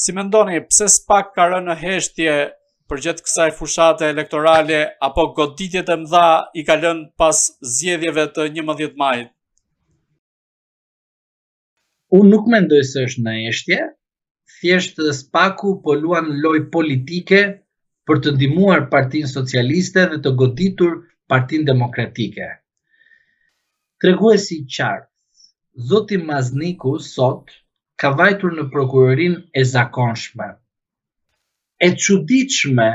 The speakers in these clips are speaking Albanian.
Si mendoni, pse SPAK ka rënë në heshtje përgjatë kësaj fushate elektorale apo goditjet e mëdha i ka lënë pas zgjedhjeve të 11 majit? Unë nuk mendoj se është në heshtje, thjesht SPAK-u po luan lojë politike për të ndihmuar Partinë Socialiste dhe të goditur Partinë Demokratike. Treguesi i qartë, zoti Mazniku sot ka vajtur në prokurorinë e zakonshme. E çuditshme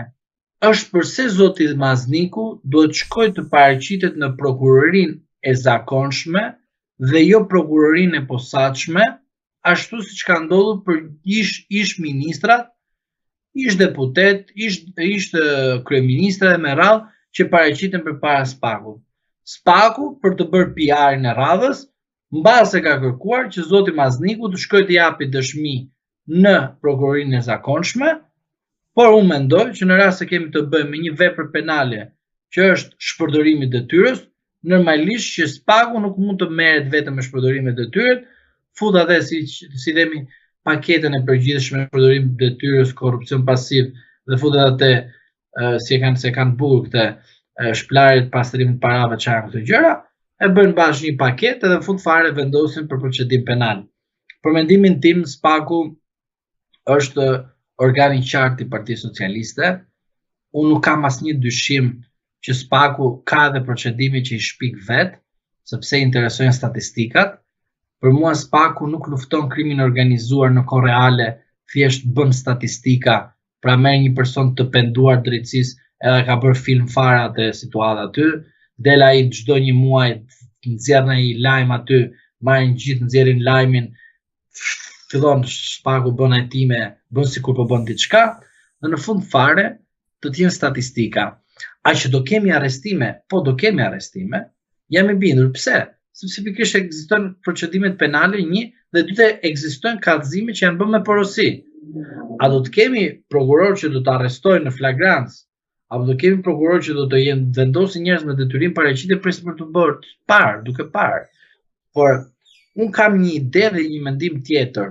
është përse zoti Mazniku duhet shkojë të paraqitet në prokurorinë e zakonshme dhe jo prokurorinë e posaçme, ashtu siç ka ndodhur për ish ministrat, ish deputet, ish kryeministra dhe me radhë që paraqiten përpara SPAK-ut. SPAK-u për të bërë PR-in e radhës, mbase ka kërkuar që zoti Mazniku të shkojë të japi dëshmi në prokurorinë e zakonshme, por unë mendoj që në rast se kemi të bëjmë me një vepër penale që është shpërdorimi i detyrës, normalisht që SPAK-u nuk mund të merret vetëm me shpërdorimin e detyrës, fut atë si themi paketën e përgjithshme shpërdorim të detyrës, korrupsion pasiv dhe futet atë se kanë bukur këtë shplarjet pastrimit parave çfarë këto gjëra, e bën bashkë një paketë dhe fut fare vendosin për procedim penal. Për mendimin tim, SPAK-u është organi i qartë i Partisë Socialiste. Unë nuk kam asnjë dyshim që SPAK-u ka dhe procedime që i shpik vetë, sepse i interesojnë statistikat. Për mua SPAK-u nuk lufton krimin organizuar në kohë reale, thjesht bën statistika, pra merr një person të penduar drejtësisë edhe ka bërë film fare atë situatë aty, del ai çdo një muaj nxjerr ai lajm aty, marrin gjithë nxjerrin lajmin, fillon SPAK-u bën hetime, bën sikur po bën diçka, dhe në fund fare të jenë statistika. A që do kemi arrestime? Po do kemi arrestime. Jam i bindur. Pse? Sepse pikërisht ekzistojnë procedimet penale, një, dhe dytë ekzistojnë kallëzime që janë bërë me porosi. A do të kemi prokuror që do të arrestojnë në flagrancë? Apo do kemi prokuror që do të vendosin njerëz me detyrim paraqitje presin për të bërë duke parë. Por unë kam një ide dhe një mendim tjetër.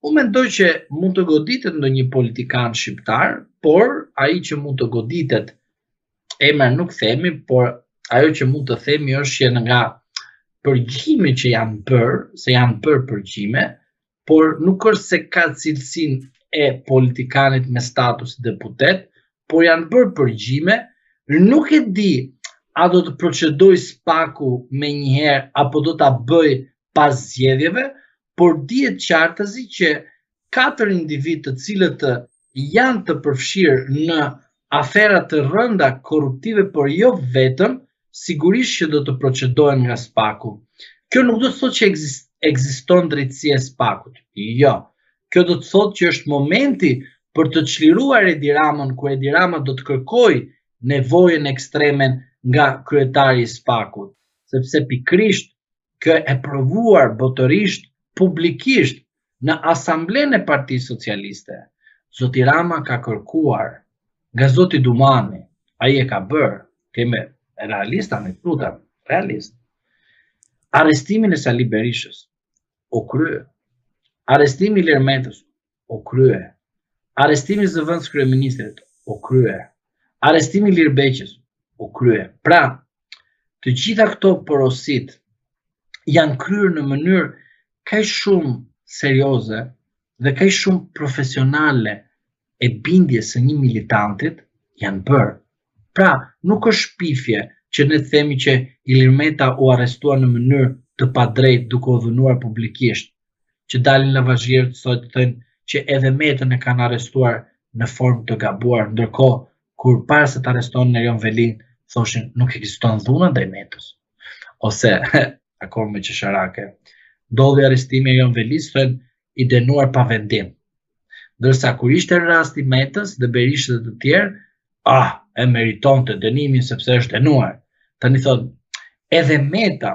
Unë mendoj që mund të goditet ndonjë politikan shqiptar, por ai që mund të goditet, emër nuk themi, por ajo që mund të themi është që nga përgjime që janë bërë, se janë bërë përgjime, por nuk është se ka cilësinë e politikanit me status deputet, por janë bërë përgjime, nuk e di a do të procedoj SPAK-u me njëherë apo do ta bëj pas zgjedhjeve, por dihet qartësi që 4 individ të cilët janë të përfshirë në afera të rënda korruptive, por jo vetëm, sigurisht që do të procedohen nga SPAK-u. Kjo nuk do të thotë që ekziston drejtësia e SPAK-ut. Jo. Kjo do të thotë që është momenti për të çliruar Edi Ramën, ku Edi Rama do të kërkojë nevojën ekstreme nga kryetari i SPAK-ut, sepse pikërisht kjo e provuar botërisht publikisht në asamblenë e Partisë Socialiste. Zoti Rama ka kërkuar nga zoti Dumani, ai e ka bërë, kemi realista me tuta, realist. Arrestimin e Sali Berishës o krye. Arrestimi i Ilir Metës o krye. Arrestimi i zëvendës kryeministrit o krye. Arrestimi i Ilir Beqës o krye. Pra, të gjitha këto porosit janë kryer në mënyrë kaq shumë serioze dhe kaq shumë profesionale e bindjes së një militantit janë bërë. Pra, nuk është shpifje që ne themi që Ilir Meta u arrestua në mënyrë të padrejtë duke u dhënuar publikisht, që dalin lavazhierët sot të thënë që edhe Metën e kanë arrestuar në formë të gabuar, ndërkohë kur para se të arrestonin Erion Velin, thoshin nuk ekziston dhuna ndaj Metës. Ose akoma me qesharake. Ndodhi arrestimi Erion Velis, thënë i dënuar pa vendim. Ndërsa kur ishte rasti Metës dhe Berishës dhe të tjerë, e meritonte dënimin sepse është dënuar. Tani thotë, edhe Meta,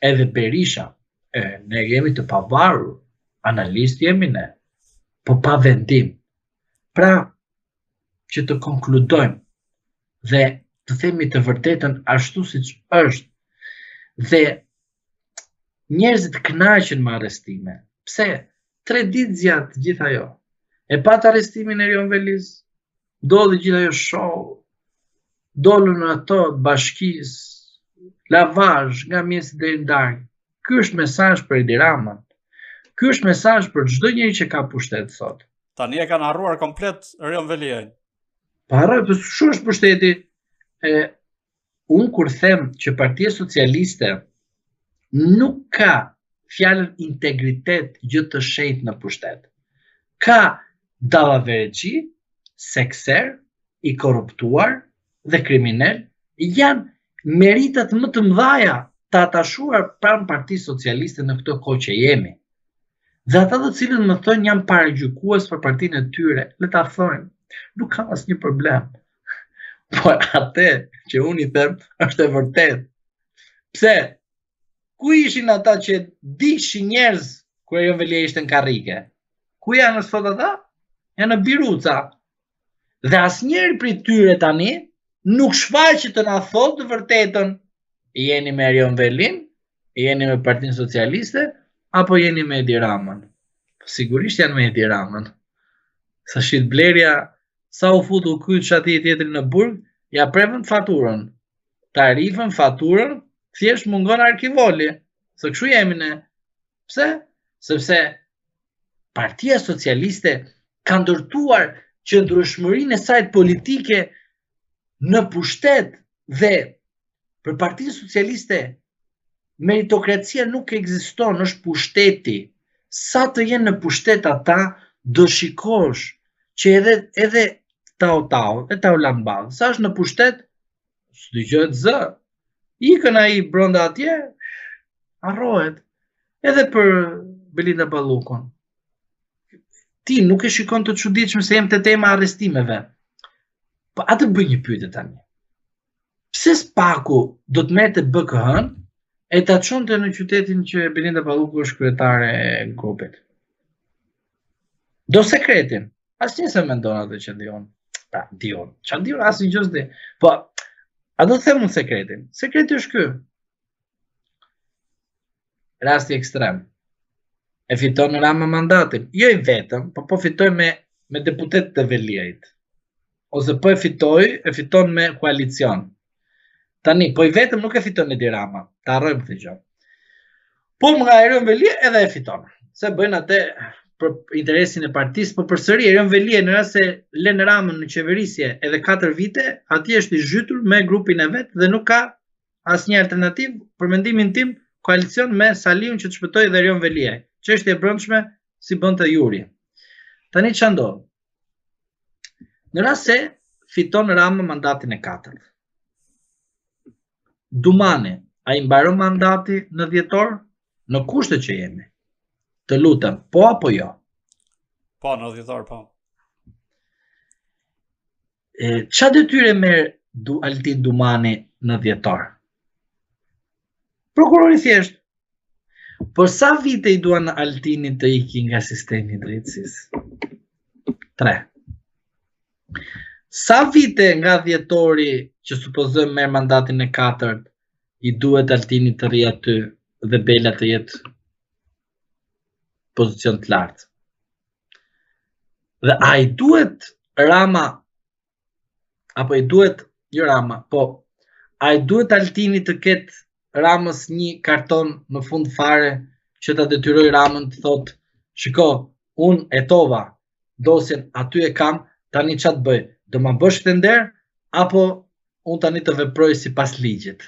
edhe Berisha, ne jemi të pavarur, analist jemi ne, po pa vendim. Pra, që të konkludojmë dhe të themi të vërtetën ashtu siç është, dhe njerëzit kënaqen me arrestime. Pse? 3 ditë zgjat gjithë ajo. E pat arrestimin e Erion Velis, ndodhi gjithë ajo show, dolën ato të bashkisë, lavazh nga mjesi deri në darkë. Ky është mesazh për Edi Ramën. Ky është mesazh për çdo njeri që ka pushtet sot. Tani e kanë harruar komplet Erion Veliajn. Pa harruar, po çu është pushteti? Unë kur them që Partia Socialiste nuk ka fjalën integritet gjë të shenjtë në pushtet. Ka dallaveregji, sekser, i korruptuar dhe kriminal, janë meritat më të mëdha të atashuar pranë Partisë Socialiste në këtë kohë që jemi. Dhe ata të cilët më thonë jam paragjykues për partinë e tyre, le ta thonë, nuk kam asnjë problem. Po atë që unë i them është e vërtet. Pse? Ku ishin ata që dishin njerëz kur Erion Velia ishte në karrike? Ku janë sot ata? Janë në Biruca. Dhe asnjëri prej tyre tani nuk shfaqet të na thotë të vërtetën. Jeni me Erion Velin, jeni me Partinë Socialiste, apo jeni me Edi Ramën? Sigurisht janë me Edi Ramën. Sa shit blerja, sa u futu kyç atij tjetri në burg, ja prevën faturën. Tarifën, faturën, thjesht mungon arkivoli. Se kështu jemi ne. Pse? Sepse Partia Socialiste ka ndërtuar qëndrueshmërinë e saj politike në pushtet dhe për Partinë Socialiste meritokracia nuk ekziston, është pushteti. Sa të jenë në pushtet ata, do shikosh që edhe tau, e tau lambad, sa është në pushtet, s'dëgjohet zë. Ikën ai brenda atje, harrohet. Edhe për Belinda Ballukun. Ti nuk e shikon të çuditshëm se jem te tema arrestimeve. Po atë bëj një pyetje tani. Pse Spaku do të merrte BKH-n e ta çonte në qytetin që Belinda Balluku është kryetare e grupit? Do sekretin. Asnjë se mendon atë që dion. Pra, dion. Çfarë dion asnjë gjë s'di. Po, a do të them unë sekretin? Sekreti është ky. Rasti ekstrem. E fiton Rama mandatin. Jo i vetëm, po fitoj me deputet të Veliajt. Ose po e fiton me koalicion. Tani, po i vetëm nuk e fiton Edi Rama. Ta harrojmë këtë gjë. Po nga Erion Velia edhe e fiton. Se bëjnë atë për interesin e partisë, po përsëri Erion Velia në rast se lën Ramën në qeverisje edhe 4 vite, atje është i zhytur me grupin e vet dhe nuk ka asnjë alternativë për mendimin tim koalicion me Saliun që të shpëtojë dhe Erion Velia. Çështje e brendshme si bënte Juri. Tani ç'a ndodh? Në rast se fiton Rama mandatin e 4. Dumani, a i mbaron mandati në dhjetor? Në kushtet që jemi. Të lutem, po apo jo? Po, në dhjetor, po. Qa detyre merr Altin Dumani në dhjetor? Prokurori thjesht. Por sa vite i duan Altinit të iki nga sistemi i drejtësisë? 3. Sa vite nga dhjetori që supozojmë merr mandatin e 4 i duhet Altinit të rri aty dhe Bela të jetë pozicion të lartë? Dhe a i duhet Rama, apo i duhet, jo Rama, po, a i duhet Altinit të ketë Ramës një karton në fund fare që ta detyroj Ramën të thotë, shiko, unë etova, dosjen aty e kam, tani ç'a të bëj? Do ma bësh këtë nder, apo unë tani të veproj sipas ligjit?